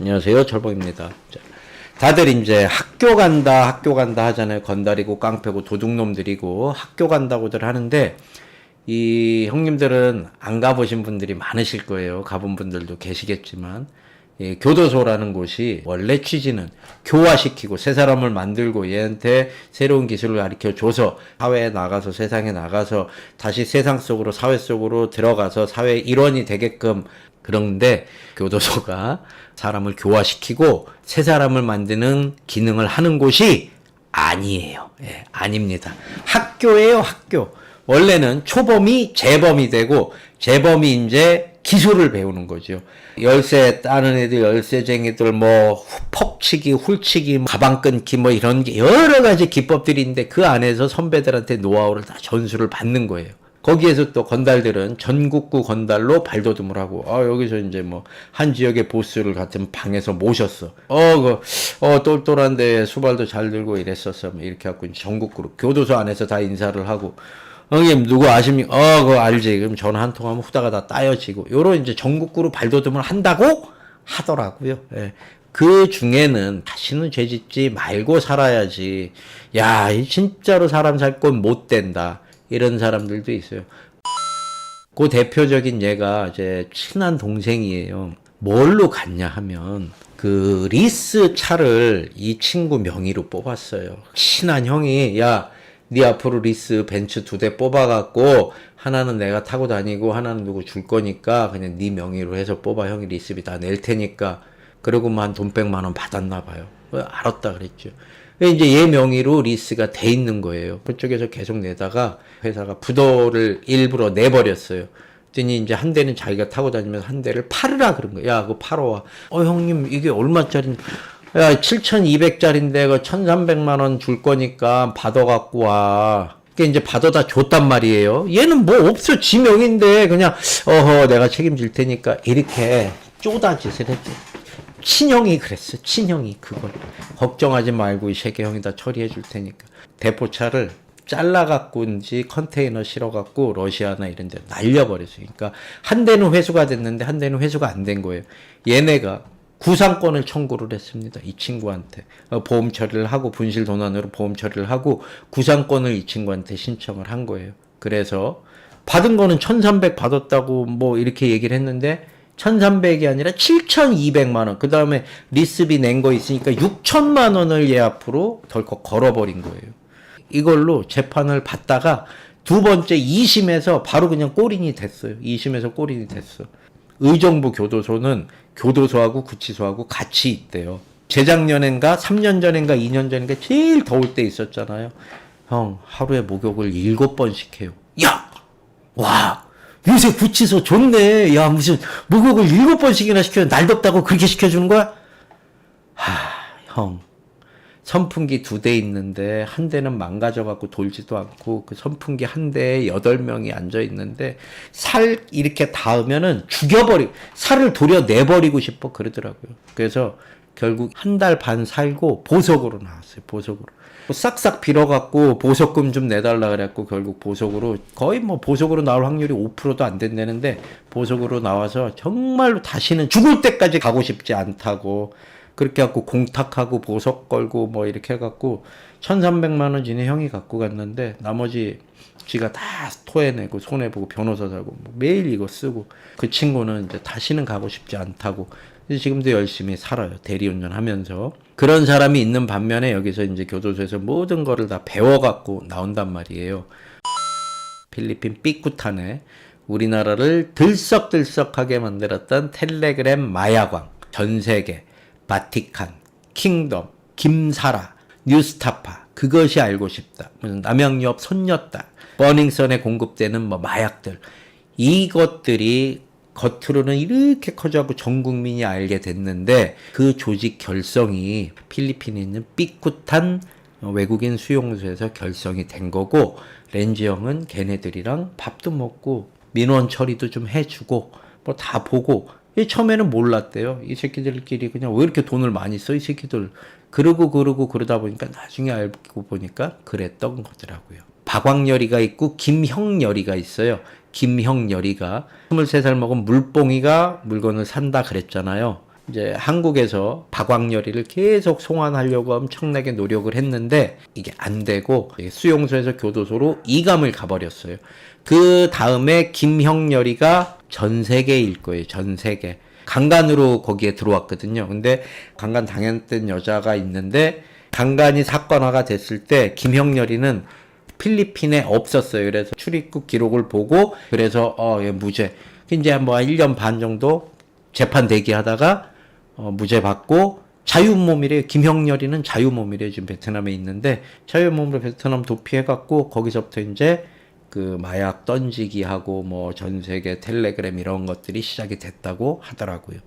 안녕하세요, 철봉입니다. 자, 다들 이제 학교 간다 하잖아요. 건달이고 깡패고 도둑놈들이고 학교 간다고들 하는데, 이 형님들은 안 가보신 분들이 많으실 거예요. 가본 분들도 계시겠지만, 이 교도소라는 곳이 원래 취지는 교화시키고 새 사람을 만들고 얘한테 새로운 기술을 가르쳐 줘서 사회에 나가서 세상에 나가서 다시 세상 속으로 사회 속으로 들어가서 사회 일원이 되게끔, 그런데 교도소가 사람을 교화시키고 새 사람을 만드는 기능을 하는 곳이 아니에요. 예, 아닙니다. 학교예요, 학교. 원래는 초범이 재범이 되고 재범이 이제 기술을 배우는 거죠. 열쇠 따는 애들, 열쇠쟁이들, 뭐 퍽치기, 훌치기, 가방 끊기, 뭐 이런 게 여러 가지 기법들이 있는데 그 안에서 선배들한테 노하우를 다 전수를 받는 거예요. 거기에서 또 건달들은 전국구 건달로 발돋움을 하고, 여기서 이제 뭐, 한 지역의 보스를 같은 방에서 모셨어. 똘똘한데 수발도 잘 들고 이랬었어. 이렇게 갖고 이제 전국구로, 교도소 안에서 다 인사를 하고, 형님, 누구 아십니까? 그거 알지. 그럼 전화 한 통 하면 후다가 다 따여지고, 요런 이제 전국구로 발돋움을 한다고 하더라고요. 예. 그 중에는 다시는 죄 짓지 말고 살아야지. 야, 진짜로 사람 살 건 못 된다. 이런 사람들도 있어요. 그 대표적인 예가 제 친한 동생이에요. 뭘로 갔냐 하면 그 리스 차를 이 친구 명의로 뽑았어요. 친한 형이 야, 네 앞으로 리스 벤츠 2대 뽑아갖고 하나는 내가 타고 다니고 하나는 누구 줄 거니까 그냥 네 명의로 해서 뽑아. 형이 리스비 다 낼 테니까. 그러고만 돈 100만 원 받았나 봐요. 알았다 그랬죠. 이제 얘 명의로 리스가 돼 있는 거예요. 그쪽에서 계속 내다가 회사가 부도를 일부러 내버렸어요. 그랬더니 이제 한 대는 자기가 타고 다니면서 한 대를 팔으라 그런 거야. 야, 그거 팔아와. 형님, 이게 얼마짜리? 야, 7,200짜리인데 그 1,300만 원 줄 거니까 받아갖고 와. 그게 이제 받아다 줬단 말이에요. 얘는 뭐 없어. 지 명인데 그냥 내가 책임질 테니까 이렇게 쪼다짓을 했죠. 친형이 그랬어. 친형이 그걸 걱정하지 말고 이 새끼 형이 다 처리해 줄 테니까 대포차를 잘라갖고인지 컨테이너 실어갖고 러시아나 이런 데 날려버렸어요. 그러니까 한 대는 회수가 됐는데 한 대는 회수가 안 된 거예요. 얘네가 구상권을 청구를 했습니다. 이 친구한테 보험 처리를 하고 분실 도난으로 보험 처리를 하고 구상권을 이 친구한테 신청을 한 거예요. 그래서 받은 거는 1,300 받았다고 뭐 이렇게 얘기를 했는데 1,300이 아니라 7,200만 원. 그 다음에 리스비 낸 거 있으니까 6천만 원을 얘 앞으로 덜컥 걸어버린 거예요. 이걸로 재판을 받다가 두 번째 2심에서 바로 그냥 골인이 됐어요. 2심에서 골인이 됐어. 의정부 교도소는 교도소하고 구치소하고 같이 있대요. 재작년엔가 3년 전엔가 2년 전인가 제일 더울 때 있었잖아요. 형, 하루에 목욕을 7번씩 해요. 야! 와! 요새 구치소 좋네. 야, 무슨 목욕을 7번씩이나 시켜요. 날 덥다고 그렇게 시켜주는 거야? 형. 선풍기 2대 있는데 한 대는 망가져갖고 돌지도 않고 그 선풍기 한 대에 8명이 앉아있는데 살 이렇게 닿으면은 살을 도려내버리고 싶어 그러더라고요. 그래서 결국 1달 반 살고 보석으로 나왔어요. 보석으로. 싹싹 빌어갖고 보석금 좀 내달라 그랬고 결국 보석으로 거의 뭐 보석으로 나올 확률이 5%도 안 된다는데 보석으로 나와서 정말로 다시는 죽을 때까지 가고 싶지 않다고 그렇게 갖고 공탁하고 보석 걸고 뭐 이렇게 해갖고 1,300만 원 지네 형이 갖고 갔는데 나머지 지가 다 토해내고 손해보고 변호사 사고 뭐 매일 이거 쓰고 그 친구는 이제 다시는 가고 싶지 않다고 지금도 열심히 살아요. 대리운전 하면서. 그런 사람이 있는 반면에 여기서 이제 교도소에서 모든 거를 다 배워갖고 나온단 말이에요. 필리핀 삐꾸탄에 우리나라를 들썩들썩하게 만들었던 텔레그램 마야광, 전세계, 바티칸, 킹덤, 김사라, 뉴스타파, 그것이 알고 싶다. 무슨 남양유업 손녀딸, 버닝썬에 공급되는 뭐 마약들. 이것들이 겉으로는 이렇게 커져갖고 전 국민이 알게 됐는데 그 조직 결성이 필리핀에 있는 삐끗한 외국인 수용소에서 결성이 된 거고 렌즈 형은 걔네들이랑 밥도 먹고 민원 처리도 좀 해주고 뭐 다 보고 처음에는 몰랐대요. 이 새끼들끼리 그냥 왜 이렇게 돈을 많이 써 이 새끼들 그러다 보니까 나중에 알고 보니까 그랬던 거더라고요. 박광열이가 있고 김형열이가 있어요. 김형열이가 23살 먹은 물뽕이가 물건을 산다 그랬잖아요. 이제 한국에서 박광렬이를 계속 송환하려고 엄청나게 노력을 했는데 이게 안 되고 수용소에서 교도소로 이감을 가버렸어요. 그 다음에 김형렬이가 전 세계일 거예요. 전 세계. 강간으로 거기에 들어왔거든요. 근데 강간 당했던 여자가 있는데 강간이 사건화가 됐을 때 김형렬이는 필리핀에 없었어요. 그래서 출입국 기록을 보고 그래서 얘 무죄. 이제 뭐 1년 반 정도 재판 대기하다가 무죄 받고 자유몸이래요. 김형렬이는 자유몸이래요. 지금 베트남에 있는데 자유몸으로 베트남 도피해갖고 거기서부터 이제 그 마약 던지기 하고 뭐 전 세계 텔레그램 이런 것들이 시작이 됐다고 하더라고요.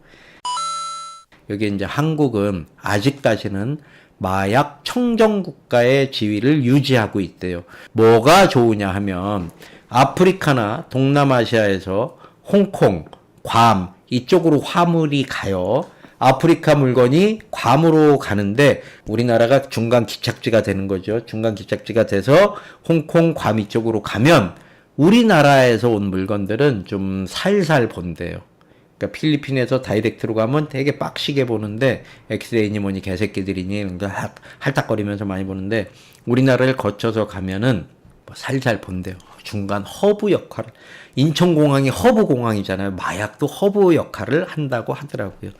여기 이제 한국은 아직까지는 마약 청정국가의 지위를 유지하고 있대요. 뭐가 좋으냐 하면 아프리카나 동남아시아에서 홍콩, 괌 이쪽으로 화물이 가요. 아프리카 물건이 괌으로 가는데 우리나라가 중간 기착지가 되는 거죠. 중간 기착지가 돼서 홍콩, 괌 이쪽으로 가면 우리나라에서 온 물건들은 좀 살살 본대요. 그러니까 필리핀에서 다이렉트로 가면 되게 빡시게 보는데 엑스레이니 뭐니 개새끼들이니 할딱거리면서 많이 보는데 우리나라를 거쳐서 가면은 뭐 살살 본대요. 중간 허브 역할을 인천공항이 허브 공항이잖아요. 마약도 허브 역할을 한다고 하더라고요.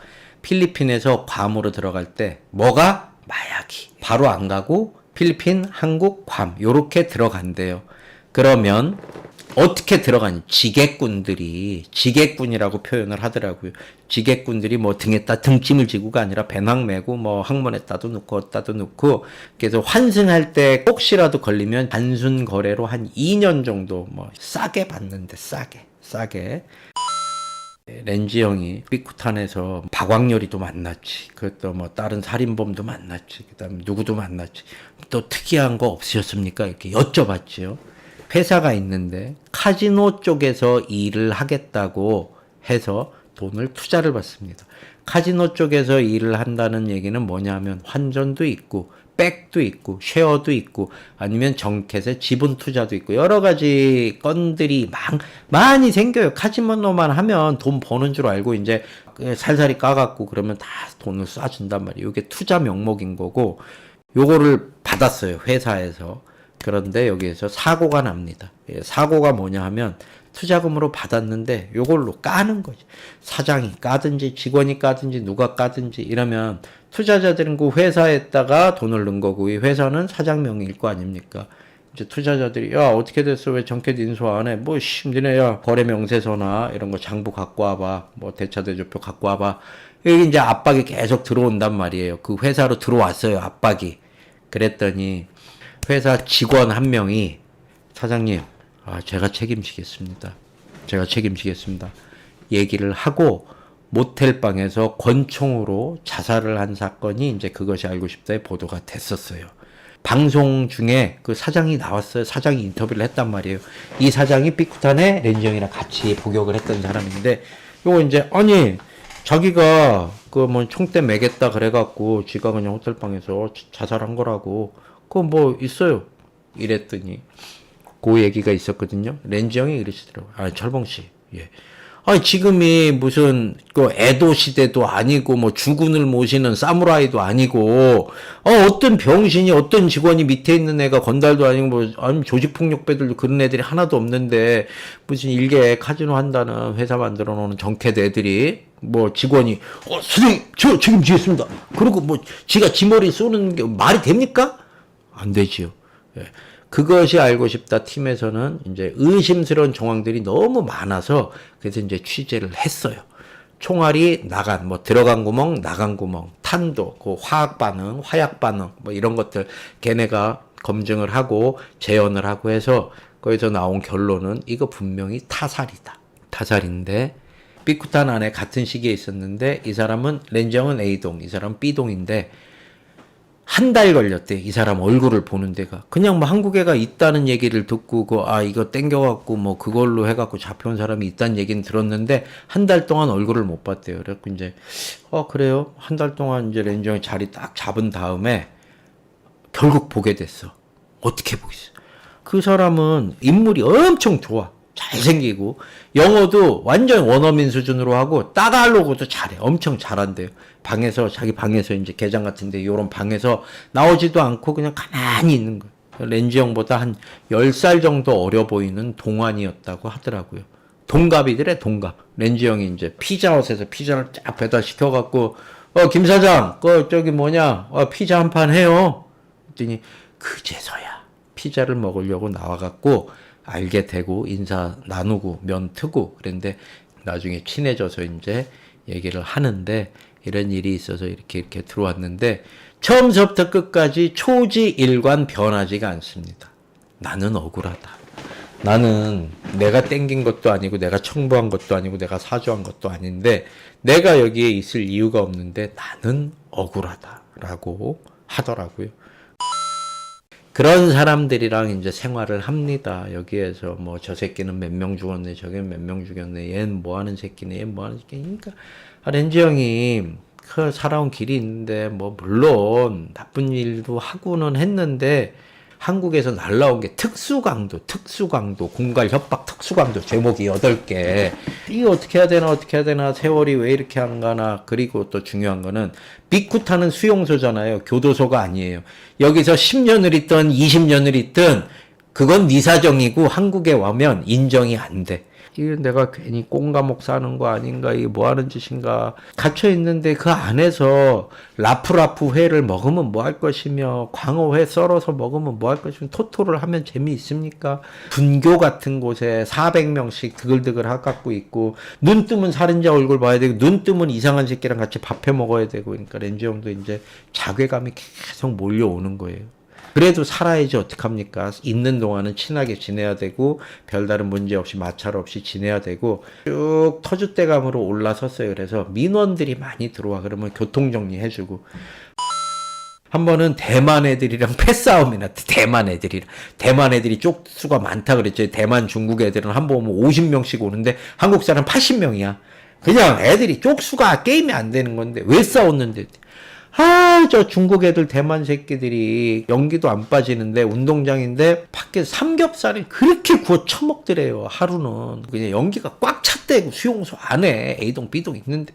필리핀에서 괌으로 들어갈 때 뭐가 마약이 바로 안 가고 필리핀, 한국, 괌 요렇게 들어간대요. 그러면 어떻게 들어가니? 지게꾼이라고 표현을 하더라고요. 지게꾼들이 뭐 등에다 등짐을 지고가 아니라 배낭 메고 뭐 항문에다도 넣고 어디다도 넣고 그래서 환승할 때 혹시라도 걸리면 단순 거래로 한 2년 정도 뭐 싸게 받는데 싸게. 렌지 형이 삐쿠탄에서 박광렬이도 만났지. 그또 뭐 다른 살인범도 만났지. 그다음 누구도 만났지. 또 특이한 거 없으셨습니까? 이렇게 여쭤봤지요. 회사가 있는데 카지노 쪽에서 일을 하겠다고 해서 돈을 투자를 받습니다. 카지노 쪽에서 일을 한다는 얘기는 뭐냐면 환전도 있고 백도 있고 쉐어도 있고 아니면 정켓에 지분 투자도 있고 여러 가지 건들이 많이 생겨요. 카지노만 하면 돈 버는 줄 알고 이제 살살이 까갖고 그러면 다 돈을 쏴준단 말이에요. 이게 투자 명목인 거고 요거를 받았어요. 회사에서. 그런데 여기에서 사고가 납니다. 사고가 뭐냐 하면 투자금으로 받았는데 요걸로 까는 거지. 사장이 까든지 직원이 까든지 누가 까든지 이러면 투자자들은 그 회사에다가 돈을 넣은 거고 이 회사는 사장 명의일 거 아닙니까? 이제 투자자들이 야 어떻게 됐어? 왜 정켓 인수 안 해? 뭐 니네 야 거래 명세서나 이런 거 장부 갖고 와봐. 뭐 대차대조표 갖고 와봐. 여기 이제 압박이 계속 들어온단 말이에요. 그 회사로 들어왔어요. 압박이. 그랬더니 회사 직원 한 명이 사장님, 제가 책임지겠습니다. 얘기를 하고 모텔방에서 권총으로 자살을 한 사건이 이제 그것이 알고 싶다에 보도가 됐었어요. 방송 중에 그 사장이 나왔어요. 사장이 인터뷰를 했단 말이에요. 이 사장이 삐쿠탄에 렌지 형이랑 같이 복역을 했던 사람인데 요거 이제 아니 자기가 그 뭐 총대 매겠다 그래갖고 지가 그냥 호텔방에서 자살한 거라고 그거 뭐 있어요 이랬더니 그 얘기가 있었거든요. 렌지 형이 이러시더라고요. 철봉씨 예. 지금이 무슨 그 에도 시대도 아니고 뭐 주군을 모시는 사무라이도 아니고 어떤 병신이 어떤 직원이 밑에 있는 애가 건달도 아니고 뭐 아니면 조직폭력배들도 그런 애들이 하나도 없는데 무슨 일개 카지노 한다는 회사 만들어 놓는 정캐드 애들이 뭐 직원이 선생님 저 책임지겠습니다. 그리고 뭐 지가 지 머리 쏘는 게 말이 됩니까? 안 되지요. 예. 그것이 알고 싶다 팀에서는 이제 의심스러운 정황들이 너무 많아서 그래서 이제 취재를 했어요. 총알이 나간, 뭐 들어간 구멍, 나간 구멍, 탄도, 그 화학 반응, 화약 반응, 뭐 이런 것들 걔네가 검증을 하고 재현을 하고 해서 거기서 나온 결론은 이거 분명히 타살이다. 타살인데 삐쿠탄 안에 같은 시기에 있었는데 이 사람은 렌지 형은 A동, 이 사람은 B동인데 한 달 걸렸대. 이 사람 얼굴을 보는 데가. 그냥 뭐 한국 애가 있다는 얘기를 듣고 이거 땡겨갖고 뭐 그걸로 해갖고 잡혀온 사람이 있다는 얘기는 들었는데 한 달 동안 얼굴을 못 봤대요. 그래갖고 이제 그래요. 한 달 동안 이제 렌지 형이 자리 딱 잡은 다음에 결국 보게 됐어. 어떻게 보겠어. 그 사람은 인물이 엄청 좋아. 잘생기고 영어도 완전 원어민 수준으로 하고 따갈로그도 잘해. 엄청 잘한대요. 방에서 자기 방에서 이제 개장 같은데 요런 방에서 나오지도 않고 그냥 가만히 있는 거예요. 렌지 형보다 한 10살 정도 어려 보이는 동안이었다고 하더라고요. 동갑이더래, 동갑. 렌지 형이 이제 피자헛에서 피자를 쫙 배달시켜갖고, 김 사장, 저기 뭐냐, 피자 한 판 해요. 그랬더니, 그제서야 피자를 먹으려고 나와갖고, 알게 되고, 인사 나누고, 면 트고, 그랬는데, 나중에 친해져서 이제 얘기를 하는데, 이런 일이 있어서 이렇게 들어왔는데, 처음부터 끝까지 초지일관 변하지가 않습니다. 나는 억울하다. 나는 내가 땡긴 것도 아니고 내가 청부한 것도 아니고 내가 사주한 것도 아닌데 내가 여기에 있을 이유가 없는데 나는 억울하다라고 하더라고요. 그런 사람들이랑 이제 생활을 합니다. 여기에서 뭐 저 새끼는 몇 명 죽었네, 저기는 몇 명 죽였네, 얘는 뭐 하는 새끼네, 얘는 뭐 하는 새끼네. 그러니까 렌지 형이 그 살아온 길이 있는데 뭐 물론 나쁜 일도 하고는 했는데 한국에서 날라온 게 특수강도, 공갈 협박 특수강도 제목이 8개. 이거 어떻게 해야 되나, 세월이 왜 이렇게 안 가나. 그리고 또 중요한 거는 빅쿠타는 수용소잖아요. 교도소가 아니에요. 여기서 10년을 있든 20년을 있든 그건 네 사정이고 한국에 와면 인정이 안 돼. 이게 내가 괜히 꽁감옥 사는 거 아닌가, 이게 뭐 하는 짓인가. 갇혀 있는데 그 안에서 라프라프 회를 먹으면 뭐 할 것이며, 광어회 썰어서 먹으면 뭐 할 것이며, 토토를 하면 재미있습니까? 분교 같은 곳에 400명씩 드글드글 하갖고 있고, 눈 뜨면 살인자 얼굴 봐야 되고, 눈 뜨면 이상한 새끼랑 같이 밥해 먹어야 되고, 그러니까 렌지 형도 이제 자괴감이 계속 몰려오는 거예요. 그래도 살아야지 어떡합니까? 있는 동안은 친하게 지내야 되고 별다른 문제 없이 마찰 없이 지내야 되고 쭉 터줏대감으로 올라섰어요. 그래서 민원들이 많이 들어와. 그러면 교통정리해주고. 한 번은 대만 애들이랑 패싸움이 났대. 대만 애들이 쪽수가 많다 그랬죠. 대만 중국 애들은 한 번 오면 50명씩 오는데 한국 사람 80명이야. 그냥 애들이 쪽수가 게임이 안 되는 건데 왜 싸웠는데. 저 중국 애들 대만 새끼들이 연기도 안 빠지는데 운동장인데 밖에 삼겹살이 그렇게 구워 처먹더래요. 하루는 그냥 연기가 꽉 찼대. 수용소 안에 A동 B동 있는데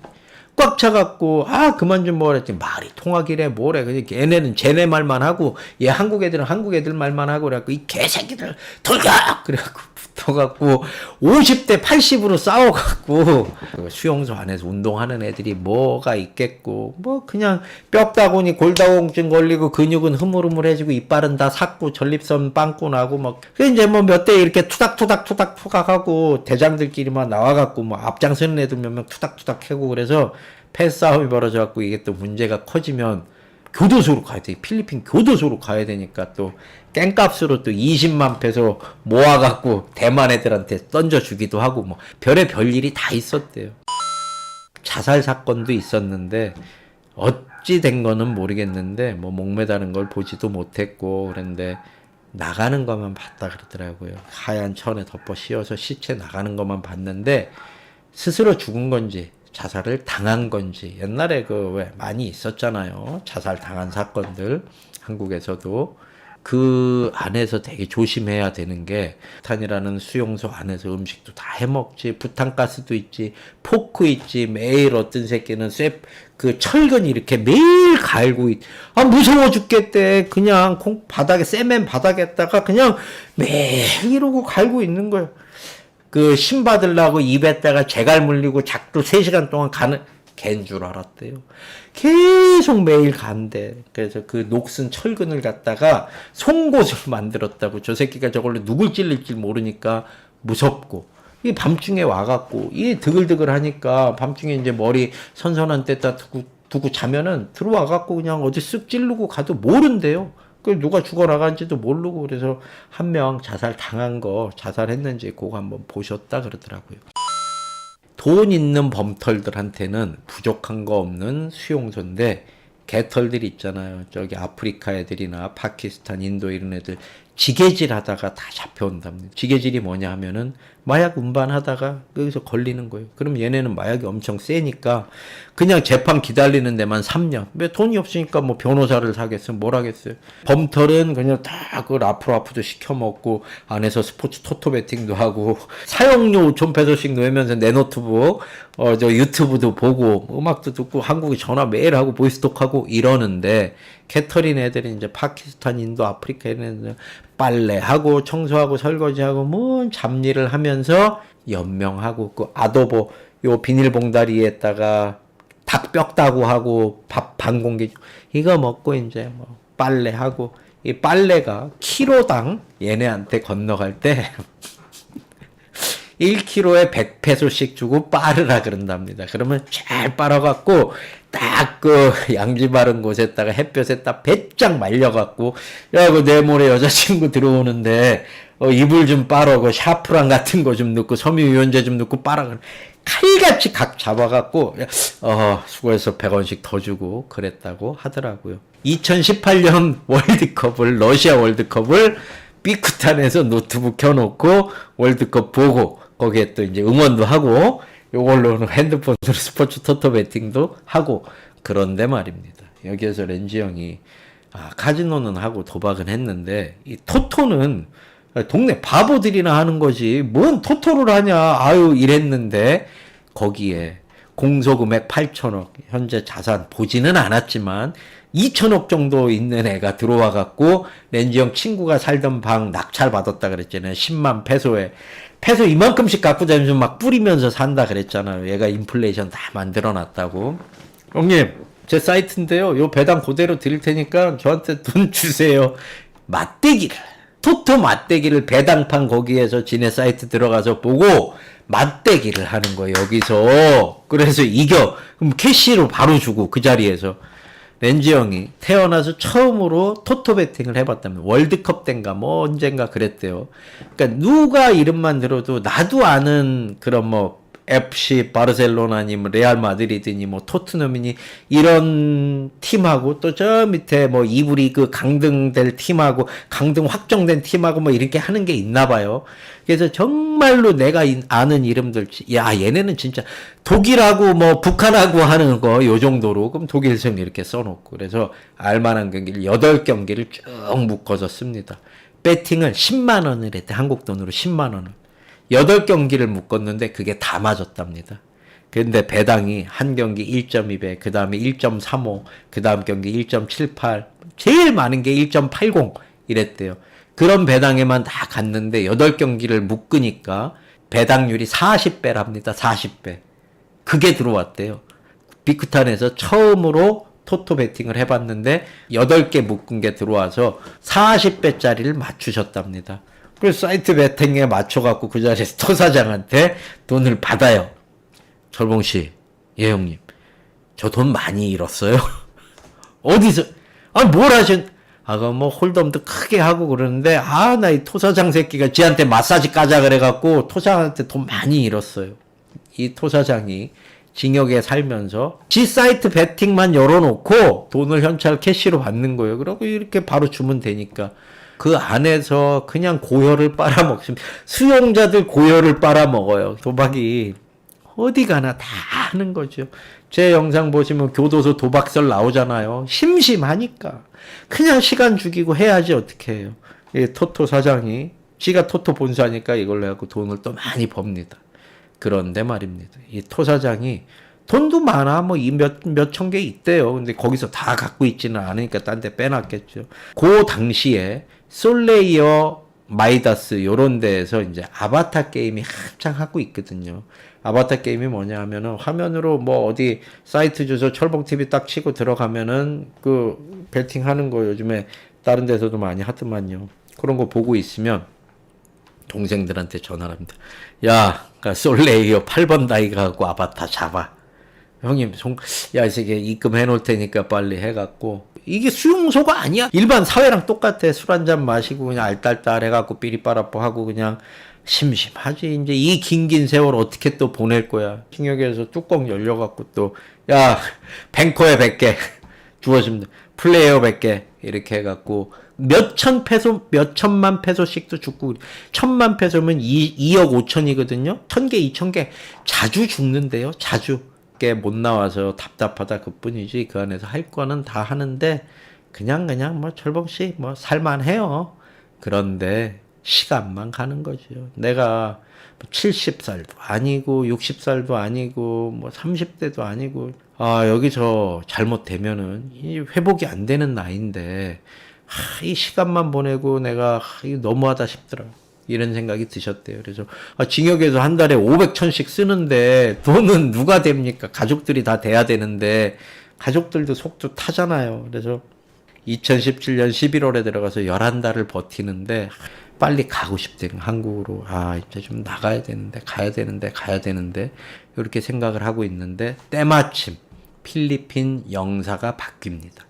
꽉 차갖고 그만 좀 먹으라 했더니 말이 통하기래 뭐래. 그냥 걔네는 쟤네 말만 하고 얘 한국 애들은 한국 애들 말만 하고 그래갖고 이 개새끼들 돌격 그래갖고 붙어갖고 50대 80으로 싸워갖고 수용소 안에서 운동하는 애들이 뭐가 있겠고 뭐 그냥 뼈다구니 골다공증 걸리고 근육은 흐물흐물해지고 이빨은 다 삭고 전립선 빵꾸 나고 막 이제 뭐 몇 대 이렇게 투닥하고 대장들끼리만 나와갖고 뭐 앞장서는 애들 몇 명 투닥 해고 그래서 패싸움이 벌어져갖고 이게 또 문제가 커지면 교도소로 가야 돼. 필리핀 교도소로 가야 되니까 또 깽값으로 또 20만 페소 모아갖고 대만 애들한테 던져주기도 하고 뭐 별의 일이 다 있었대요. 자살 사건도 있었는데 어찌 된 거는 모르겠는데 뭐 목매다는 걸 보지도 못했고 그런데 나가는 것만 봤다 그러더라고요. 하얀 천에 덮어 씌워서 시체 나가는 것만 봤는데 스스로 죽은 건지 자살을 당한 건지 옛날에 왜 많이 있었잖아요. 자살 당한 사건들 한국에서도 그 안에서 되게 조심해야 되는 게 부탄이라는 수용소 안에서 음식도 다 해먹지. 부탄가스도 있지. 포크 있지. 매일 어떤 새끼는 그 철근이 이렇게 매일 갈고 무서워 죽겠대. 그냥 바닥에 세면 바닥에다가 그냥 매일 이러고 갈고 있는 거예요. 그 신 받으려고 입에다가 재갈 물리고 작두 3시간 동안 가는 걘 줄 알았대요. 계속 매일 간대. 그래서 그 녹슨 철근을 갖다가 송곳을 만들었다고. 저 새끼가 저걸로 누굴 찔릴지 모르니까 무섭고. 이 밤중에 와갖고 이 드글드글 하니까 밤중에 이제 머리 선선한 데다 두고 자면은 들어와갖고 그냥 어디 쓱 찌르고 가도 모른대요. 그 누가 죽어나간지도 모르고. 그래서 한 명 자살 당한 거 자살했는지 그거 한번 보셨다 그러더라고요. 돈 있는 범털들한테는 부족한 거 없는 수용소인데 개털들이 있잖아요. 저기 아프리카 애들이나 파키스탄, 인도 이런 애들 지게질 하다가 다 잡혀온답니다. 지게질이 뭐냐 하면은 마약 운반하다가 여기서 걸리는 거예요. 그럼 얘네는 마약이 엄청 세니까 그냥 재판 기다리는 데만 3년. 왜 돈이 없으니까 뭐 변호사를 사겠어요? 뭘 하겠어요? 범털은 그냥 다 그 라프라프도 시켜 먹고 안에서 스포츠 토토 배팅도 하고 사용료 5,000페소씩 넣으면서 내 노트북 저 유튜브도 보고 음악도 듣고 한국에 전화 매일 하고 보이스톡 하고 이러는데 캐터린 애들이 이제 파키스탄, 인도, 아프리카 애들 빨래하고 청소하고 설거지하고 뭔 잡일을 하면서 연명하고 그 아도보 요 비닐봉다리에다가 닭뼈 따고 하고 밥 반 공기 이거 먹고 이제 뭐 빨래하고 이 빨래가 키로당 얘네한테 건너갈 때 1kg에 100페소씩 주고 빨으라 그런답니다. 그러면 잘 빨아갖고 딱 그 양지 바른 곳에다가 햇볕에다 배짱 말려갖고 야, 그 내 모레 여자친구 들어오는데 이불 좀 빨아, 그 샤프랑 같은 거 좀 넣고 섬유유연제 좀 넣고 빨아. 칼같이 각 잡아갖고 수고해서 100원씩 더 주고 그랬다고 하더라고요. 2018년 월드컵을 러시아 월드컵을 삐쿠탄에서 노트북 켜놓고 월드컵 보고 거기에 또 이제 응원도 하고 요걸로는 핸드폰으로 스포츠 토토 배팅도 하고 그런데 말입니다. 여기에서 렌지 형이 카지노는 하고 도박은 했는데 이 토토는 동네 바보들이나 하는 거지 뭔 토토를 하냐 아유 이랬는데 거기에 공소금액 8천억 현재 자산 보지는 않았지만 2천억 정도 있는 애가 들어와 갖고 렌지 형 친구가 살던 방 낙찰 받았다 그랬잖아요. 10만 페소에 페소 이만큼씩 갖고 다니면서 막 뿌리면서 산다 그랬잖아요. 얘가 인플레이션 다 만들어 놨다고. 형님 제 사이트인데요. 요 배당 그대로 드릴 테니까 저한테 돈 주세요. 맞대기를 토토 맞대기를 배당판 거기에서 지네 사이트 들어가서 보고 맞대기를 하는 거예요. 여기서 그래서 이겨. 그럼 캐시로 바로 주고 그 자리에서 렌지 형이 태어나서 처음으로 토토 배팅을 해봤다면 월드컵 땐가 뭐 언젠가 그랬대요. 그러니까 누가 이름만 들어도 나도 아는 그런 뭐 FC 바르셀로나니 뭐 레알 마드리드니 뭐 토트넘이니 이런 팀하고 또 저 밑에 뭐 2부 리그 강등될 팀하고 강등 확정된 팀하고 뭐 이렇게 하는 게 있나 봐요. 그래서 정말로 내가 아는 이름들 야 얘네는 진짜 독일하고 뭐 북한하고 하는 거 요 정도로 그럼 독일성 이렇게 써놓고 그래서 알만한 경기를 8경기를 쭉 묶어서 씁니다. 배팅을 10만 원을 했대. 한국 돈으로 10만 원을. 8경기를 묶었는데 그게 다 맞았답니다. 근데 배당이 한 경기 1.2배, 그 다음에 1.35, 그 다음 경기 1.78, 제일 많은 게 1.80 이랬대요. 그런 배당에만 다 갔는데 8경기를 묶으니까 배당률이 40배랍니다. 40배. 그게 들어왔대요. 빅쿠탄에서 처음으로 토토 배팅을 해봤는데 8개 묶은 게 들어와서 40배짜리를 맞추셨답니다. 그래서 사이트 배팅에 맞춰갖고 그 자리에서 토사장한테 돈을 받아요. 철봉씨, 예 형님, 저 돈 많이 잃었어요. 어디서? 뭘 하신? 뭐 홀덤도 크게 하고 그러는데 나 이 토사장 새끼가 지한테 마사지 까자 그래갖고 토사장한테 돈 많이 잃었어요. 이 토사장이 징역에 살면서 지 사이트 배팅만 열어놓고 돈을 현찰 캐시로 받는 거예요. 그러고 이렇게 바로 주면 되니까. 그 안에서 그냥 고혈을 빨아먹습니다. 수용자들 고혈을 빨아먹어요. 도박이 어디 가나 다 하는 거죠. 제 영상 보시면 교도소 도박설 나오잖아요. 심심하니까 그냥 시간 죽이고 해야지 어떻게 해요. 이 토토 사장이 지가 토토 본사니까 이걸로 해갖고 돈을 또 많이 법니다. 그런데 말입니다. 이 토 사장이 돈도 많아. 뭐 몇천 개 있대요. 근데 거기서 다 갖고 있지는 않으니까 딴 데 빼놨겠죠. 그 당시에 솔레이어, 마이다스 요런 데에서 이제 아바타 게임이 한창 하고 있거든요. 아바타 게임이 뭐냐 하면은 화면으로 뭐 어디 사이트 주소 철봉TV 딱 치고 들어가면은 그 배팅 하는 거 요즘에 다른 데서도 많이 하더만요. 그런 거 보고 있으면 동생들한테 전화를 합니다. 야, 그러니까 솔레이어 8번 다이 가고 아바타 잡아. 형님, 야, 이 새끼 입금해 놓을 테니까 빨리 해갖고. 이게 수용소가 아니야. 일반 사회랑 똑같아. 술 한잔 마시고 그냥 알딸딸 해갖고 삐리빠라뽀 하고 그냥 심심하지. 이제 이 긴 세월 어떻게 또 보낼 거야. 징역에서 뚜껑 열려갖고 또, 야, 뱅커에 100개 주어집니다. 플레이어 100개. 이렇게 해갖고 몇천 페소, 몇천만 페소씩도 죽고, 1,000만 페소면 2억 5천이거든요? 1,000개, 2,000개. 자주 죽는데요, 자주. 꽤 못 나와서 답답하다 그 뿐이지, 그 안에서 할 거는 다 하는데, 그냥 뭐 철봉씨, 뭐 살만해요. 그런데, 시간만 가는 거죠. 내가 70살도 아니고, 60살도 아니고, 뭐 30대도 아니고, 여기서 잘못되면은, 이 회복이 안 되는 나이인데, 이 시간만 보내고 내가 이거 너무하다 싶더라. 이런 생각이 드셨대요. 그래서 징역에서 한 달에 500천씩 쓰는데 돈은 누가 됩니까? 가족들이 다 돼야 되는데 가족들도 속도 타잖아요. 그래서 2017년 11월에 들어가서 11달을 버티는데 빨리 가고 싶대요. 한국으로. 이제 좀 나가야 되는데 가야 되는데 이렇게 생각을 하고 있는데 때마침 필리핀 영사가 바뀝니다.